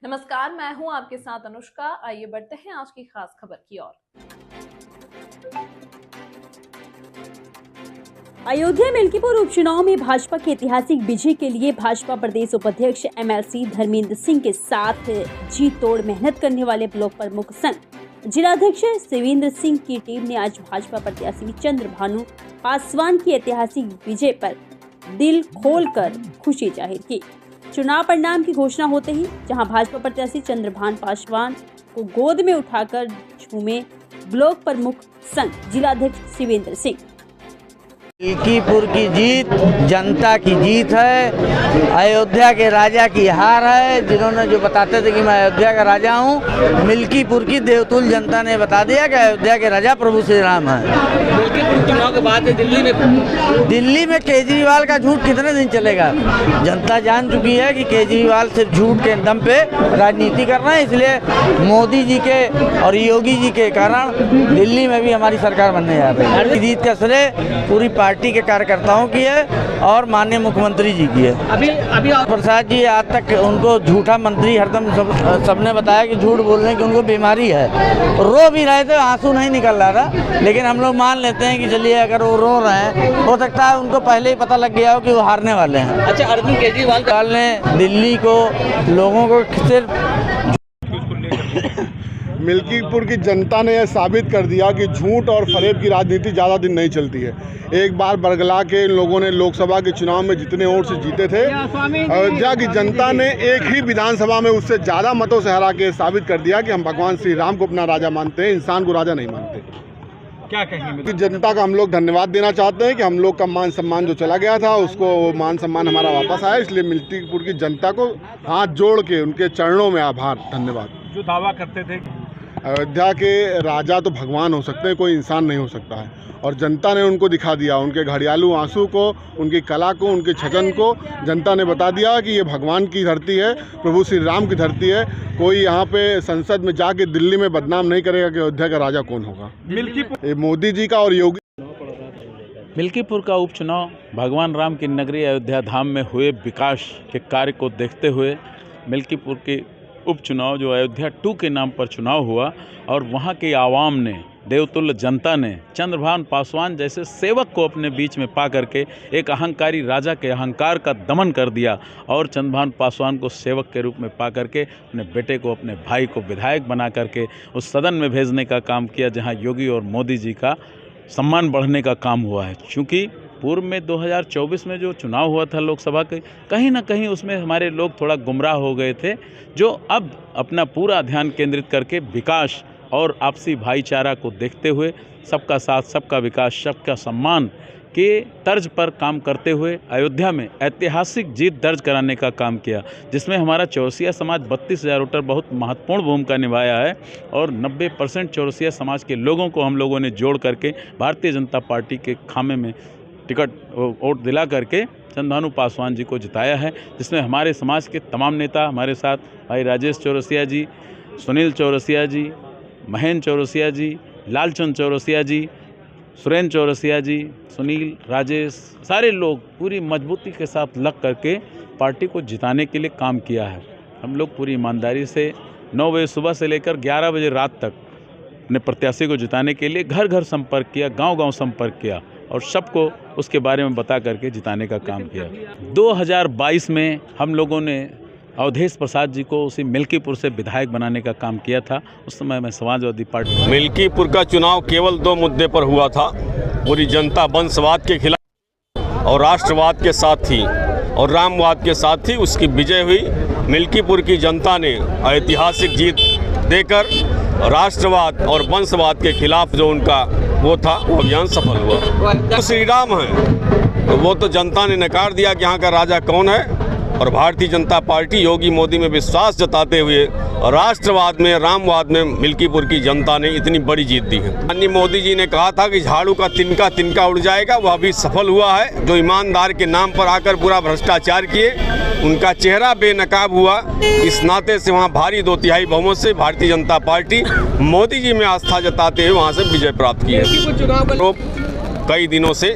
नमस्कार, मैं हूं आपके साथ अनुष्का। आइए बढ़ते हैं आज की खास खबर की ओर। अयोध्या मिल्कीपुर उपचुनाव में भाजपा के ऐतिहासिक विजय के लिए भाजपा प्रदेश उपाध्यक्ष एमएलसी धर्मेंद्र सिंह के साथ जी तोड़ मेहनत करने वाले ब्लॉक प्रमुख संघ जिलाध्यक्ष शिवेंद्र सिंह की टीम ने आज भाजपा प्रत्याशी चंद्रभानु पासवान की ऐतिहासिक विजय पर दिल खोलकर खुशी जाहिर की। चुनाव परिणाम की घोषणा होते ही जहां भाजपा प्रत्याशी चंद्रभानु पासवान को गोद में उठाकर झूमे ब्लॉक प्रमुख संघ जिलाध्यक्ष शिवेंद्र सिंह। मिल्कीपुर की जीत जनता की जीत है, अयोध्या के राजा की हार है। जिन्होंने जो बताते थे कि मैं अयोध्या का राजा हूँ, मिल्कीपुर की देवतुल जनता ने बता दिया कि अयोध्या के राजा प्रभु श्री राम है। मिल्कीपुर चुनाव के बाद दिल्ली में केजरीवाल का झूठ कितने दिन चलेगा? जनता जान चुकी है कि केजरीवाल सिर्फ झूठ के दम पे राजनीति कर रहे हैं। इसलिए मोदी जी के और योगी जी के कारण दिल्ली में भी हमारी सरकार बनने जा रही है। जीत का श्रेय पूरी पार्टी के कार्यकर्ताओं की है और माननीय मुख्यमंत्री जी की है। अभी प्रसाद जी आज तक उनको झूठा मंत्री हरदम सबने बताया कि झूठ बोलने की उनको बीमारी है। रो भी रहे थे, आंसू नहीं निकल रहा था, लेकिन हम लोग मान लेते हैं कि चलिए अगर वो रो रहे हैं, हो सकता है उनको पहले ही पता लग गया हो कि वो हारने वाले हैं। अच्छा, अरविंद केजरीवाल ने दिल्ली को लोगों को सिर्फ मिल्कीपुर की जनता ने यह साबित कर दिया कि झूठ और फरेब की राजनीति ज़्यादा दिन नहीं चलती है। एक बार बरगला के इन लोगों ने लोकसभा के चुनाव में जितने वोट से जीते थे, अयोध्या की जनता ने एक ही विधानसभा में उससे ज़्यादा मतों से हरा के साबित कर दिया कि हम भगवान श्री राम को अपना राजा मानते हैं, इंसान को राजा नहीं मानते। क्या कहेंगे? जनता का हम लोग धन्यवाद देना चाहते हैं कि हम लोग का मान सम्मान जो चला गया था, उसको मान सम्मान हमारा वापस आया। इसलिए मिल्कीपुर की जनता को हाथ जोड़ के उनके चरणों में आभार, धन्यवाद। जो दावा करते थे अयोध्या के राजा तो भगवान हो सकते हैं, कोई इंसान नहीं हो सकता है, और जनता ने उनको दिखा दिया। उनके घड़ियालू आंसू को, उनकी कला को, उनके छजन को जनता ने बता दिया कि ये भगवान की धरती है, प्रभु श्री राम की धरती है। कोई यहाँ पे संसद में जाके दिल्ली में बदनाम नहीं करेगा कि अयोध्या का राजा कौन होगा। मिल्कीपुर मोदी जी का और योगी। मिल्कीपुर का उपचुनाव भगवान राम की नगरी अयोध्या धाम में हुए विकास के कार्य को देखते हुए मिल्कीपुर के उपचुनाव जो अयोध्या 2 के नाम पर चुनाव हुआ, और वहाँ की आवाम ने, देवतुल्य जनता ने चंद्रभानु पासवान जैसे सेवक को अपने बीच में पा करके एक अहंकारी राजा के अहंकार का दमन कर दिया, और चंद्रभानु पासवान को सेवक के रूप में पा करके अपने बेटे को, अपने भाई को विधायक बना करके उस सदन में भेजने का काम किया जहाँ योगी और मोदी जी का सम्मान बढ़ने का काम हुआ है। चूँकि पूर्व में 2024 में जो चुनाव हुआ था लोकसभा के, कहीं ना कहीं उसमें हमारे लोग थोड़ा गुमराह हो गए थे, जो अब अपना पूरा ध्यान केंद्रित करके विकास और आपसी भाईचारा को देखते हुए सबका साथ, सबका विकास, सबका सम्मान के तर्ज पर काम करते हुए अयोध्या में ऐतिहासिक जीत दर्ज कराने का काम किया, जिसमें हमारा चौरसिया समाज 32,000 वोटर बहुत महत्वपूर्ण भूमिका निभाया है, और 90% चौरसिया समाज के लोगों को हम लोगों ने जोड़ करके भारतीय जनता पार्टी के खामे में टिकट वोट दिला करके चंद्रभानु पासवान जी को जिताया है, जिसमें हमारे समाज के तमाम नेता हमारे साथ, भाई राजेश चौरसिया जी, सुनील चौरसिया जी, महेंद्र चौरसिया जी, लालचंद चौरसिया जी, सुरेंद्र चौरसिया जी, सुनील, राजेश, सारे लोग पूरी मजबूती के साथ लग करके पार्टी को जिताने के लिए काम किया है। हम लोग पूरी ईमानदारी से 9 बजे सुबह से लेकर 11 बजे रात तक अपने प्रत्याशी को जिताने के लिए घर घर संपर्क किया, गांव-गांव संपर्क किया, और सबको उसके बारे में बता करके जिताने का काम किया। 2022 में हम लोगों ने अवधेश प्रसाद जी को उसी मिल्कीपुर से विधायक बनाने का काम किया था। उस समय मैं समाजवादी पार्टी। मिल्कीपुर का चुनाव केवल 2 मुद्दे पर हुआ था। पूरी जनता वंशवाद के खिलाफ और राष्ट्रवाद के साथ थी, और रामवाद के साथ थी। उसकी विजय हुई। मिल्कीपुर की जनता ने ऐतिहासिक जीत देकर राष्ट्रवाद और वंशवाद के खिलाफ जो उनका वो था, वो अभियान सफल हुआ। तो श्री राम है, तो वो तो जनता ने नकार दिया कि यहाँ का राजा कौन है, और भारतीय जनता पार्टी योगी मोदी में विश्वास जताते हुए राष्ट्रवाद में, रामवाद में मिल्कीपुर की जनता ने इतनी बड़ी जीत दी है। माननीय मोदी जी ने कहा था कि झाड़ू का तिनका तिनका उड़ जाएगा, वह भी सफल हुआ है। जो ईमानदार के नाम पर आकर पूरा भ्रष्टाचार किए, उनका चेहरा बेनकाब हुआ। इस नाते से वहाँ भारी 2/3 बहुमत से भारतीय जनता पार्टी मोदी जी में आस्था जताते हुए वहाँ से विजय प्राप्त की है। कई दिनों से